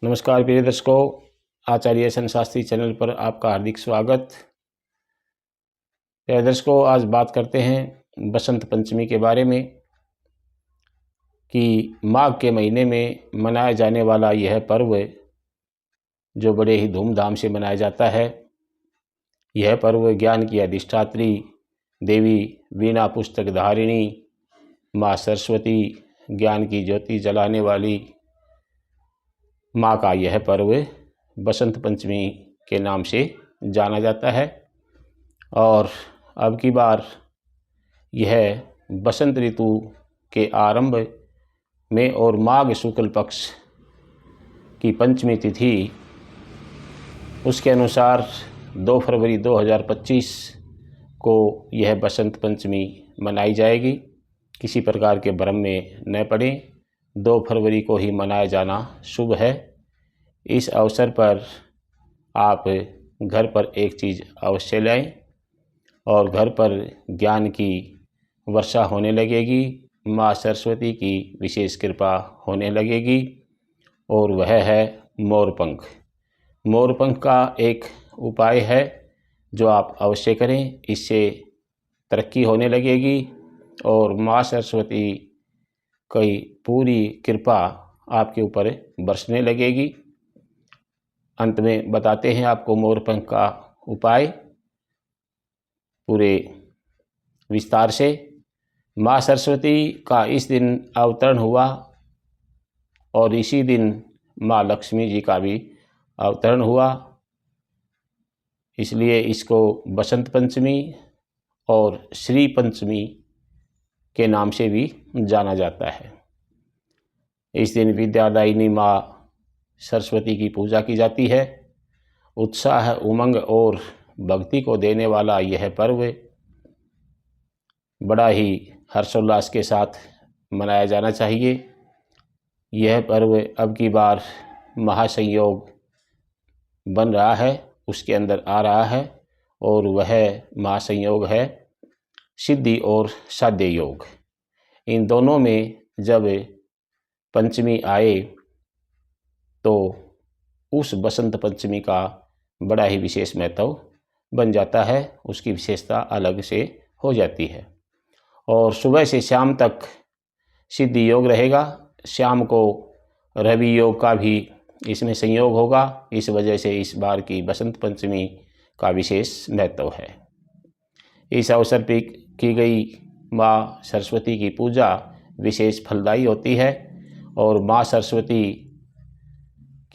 नमस्कार प्रिय दर्शकों, आचार्य सन शास्त्री चैनल पर आपका हार्दिक स्वागत। प्रिय दर्शकों, आज बात करते हैं बसंत पंचमी के बारे में कि माघ के महीने में मनाया जाने वाला यह पर्व जो बड़े ही धूमधाम से मनाया जाता है। यह पर्व ज्ञान की अधिष्ठात्री देवी वीणा पुस्तक धारिणी माँ सरस्वती, ज्ञान की ज्योति जलाने वाली माँ का यह पर्व बसंत पंचमी के नाम से जाना जाता है। और अब की बार यह बसंत ऋतु के आरंभ में और माघ शुक्ल पक्ष की पंचमी तिथि उसके अनुसार 2 फरवरी 2025 को यह बसंत पंचमी मनाई जाएगी। किसी प्रकार के भ्रम में न पड़ें, 2 फरवरी को ही मनाया जाना शुभ है। इस अवसर पर आप घर पर एक चीज़ अवश्य लाएं और घर पर ज्ञान की वर्षा होने लगेगी, माँ सरस्वती की विशेष कृपा होने लगेगी और वह है मोरपंख। मोरपंख का एक उपाय है जो आप अवश्य करें, इससे तरक्की होने लगेगी और माँ सरस्वती की पूरी कृपा आपके ऊपर बरसने लगेगी। अंत में बताते हैं आपको मोरपंख का उपाय पूरे विस्तार से। माँ सरस्वती का इस दिन अवतरण हुआ और इसी दिन माँ लक्ष्मी जी का भी अवतरण हुआ, इसलिए इसको बसंत पंचमी और श्री पंचमी के नाम से भी जाना जाता है। इस दिन विद्यादायिनी माँ सरस्वती की पूजा की जाती है। उत्साह, उमंग और भक्ति को देने वाला यह पर्व बड़ा ही हर्षोल्लास के साथ मनाया जाना चाहिए। यह पर्व अब की बार महासंयोग बन रहा है, उसके अंदर आ रहा है और वह महासंयोग है सिद्धि और साध्य योग। इन दोनों में जब पंचमी आए तो उस बसंत पंचमी का बड़ा ही विशेष महत्व बन जाता है, उसकी विशेषता अलग से हो जाती है। और सुबह से शाम तक सिद्धि योग रहेगा, शाम को रवि योग का भी इसमें संयोग होगा। इस वजह से इस बार की बसंत पंचमी का विशेष महत्व है। इस अवसर पर की गई माँ सरस्वती की पूजा विशेष फलदायी होती है और माँ सरस्वती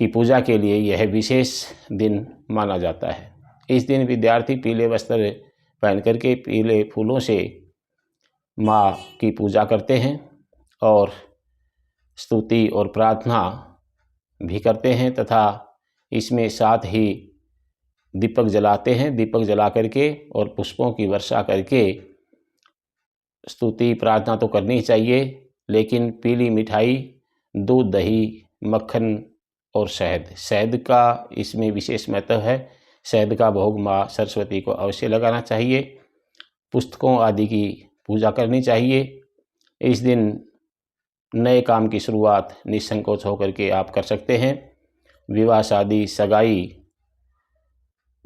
की पूजा के लिए यह विशेष दिन माना जाता है। इस दिन विद्यार्थी पीले वस्त्र पहन करके पीले फूलों से माँ की पूजा करते हैं और स्तुति और प्रार्थना भी करते हैं तथा इसमें साथ ही दीपक जलाते हैं। दीपक जला करके और पुष्पों की वर्षा करके स्तुति प्रार्थना तो करनी चाहिए, लेकिन पीली मिठाई, दूध, दही, मक्खन और शहद का इसमें विशेष महत्व है। शहद का भोग माँ सरस्वती को अवश्य लगाना चाहिए। पुस्तकों आदि की पूजा करनी चाहिए। इस दिन नए काम की शुरुआत निसंकोच होकर के आप कर सकते हैं। विवाह, शादी, सगाई,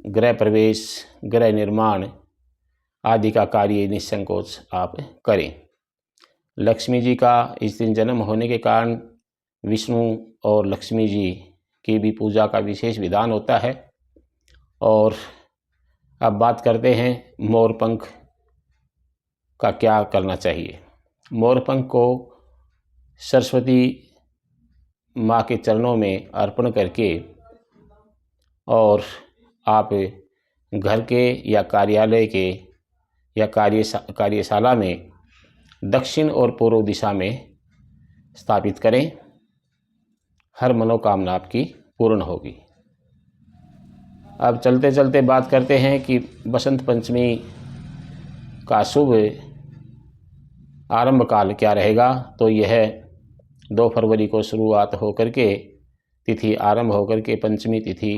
गृह प्रवेश, गृह निर्माण आदि का कार्य निसंकोच आप करें। लक्ष्मी जी का इस दिन जन्म होने के कारण विष्णु और लक्ष्मी जी की भी पूजा का विशेष विधान होता है। और अब बात करते हैं मोरपंख का क्या करना चाहिए। मोरपंख को सरस्वती माँ के चरणों में अर्पण करके और आप घर के या कार्यालय के या कार्यशाला में दक्षिण और पूर्व दिशा में स्थापित करें। हर मनोकामना आपकी पूर्ण होगी। अब चलते चलते बात करते हैं कि बसंत पंचमी का शुभ आरंभ काल क्या रहेगा। तो यह 2 फरवरी को शुरुआत होकर के तिथि आरंभ होकर के पंचमी तिथि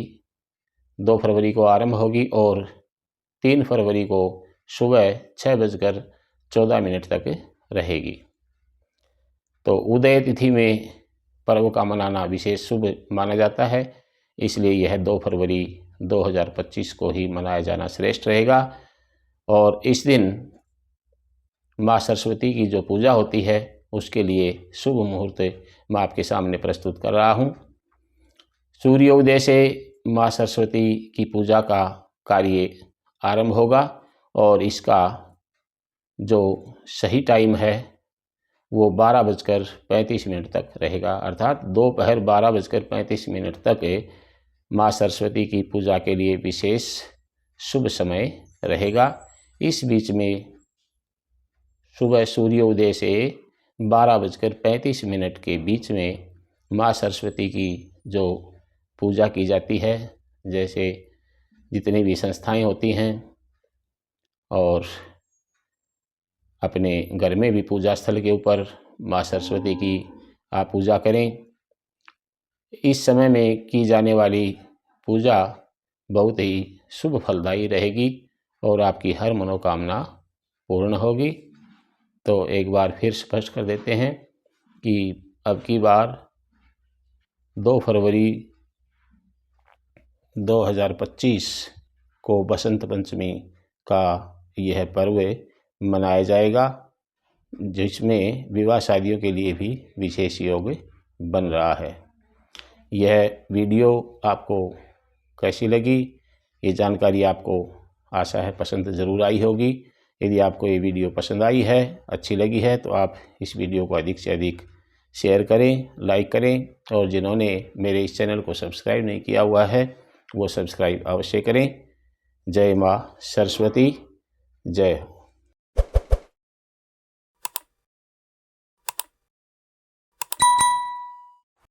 2 फरवरी को आरंभ होगी और 3 फरवरी को सुबह 6:14 तक रहेगी। तो उदय तिथि में पर्व का मनाना विशेष शुभ माना जाता है, इसलिए यह 2 फरवरी 2025 को ही मनाया जाना श्रेष्ठ रहेगा। और इस दिन माँ सरस्वती की जो पूजा होती है उसके लिए शुभ मुहूर्त मैं आपके सामने प्रस्तुत कर रहा हूँ। सूर्योदय से माँ सरस्वती की पूजा का कार्य आरंभ होगा और इसका जो सही टाइम है वो 12:35 तक रहेगा, अर्थात दोपहर 12:35 तक माँ सरस्वती की पूजा के लिए विशेष शुभ समय रहेगा। इस बीच में सुबह सूर्योदय से 12:35 के बीच में माँ सरस्वती की जो पूजा की जाती है, जैसे जितनी भी संस्थाएं होती हैं और अपने घर में भी पूजा स्थल के ऊपर माँ सरस्वती की आप पूजा करें। इस समय में की जाने वाली पूजा बहुत ही शुभ फलदायी रहेगी और आपकी हर मनोकामना पूर्ण होगी। तो एक बार फिर स्पष्ट कर देते हैं कि अब की बार 2 फरवरी 2025 को बसंत पंचमी का यह पर्व मनाया जाएगा, जिसमें विवाह शादियों के लिए भी विशेष योग बन रहा है। यह वीडियो आपको कैसी लगी, ये जानकारी आपको आशा है पसंद ज़रूर आई होगी। यदि आपको ये वीडियो पसंद आई है, अच्छी लगी है, तो आप इस वीडियो को अधिक से अधिक शेयर करें, लाइक करें और जिन्होंने मेरे इस चैनल को सब्सक्राइब नहीं किया हुआ है वो सब्सक्राइब अवश्य करें। जय माँ सरस्वती, जय हो।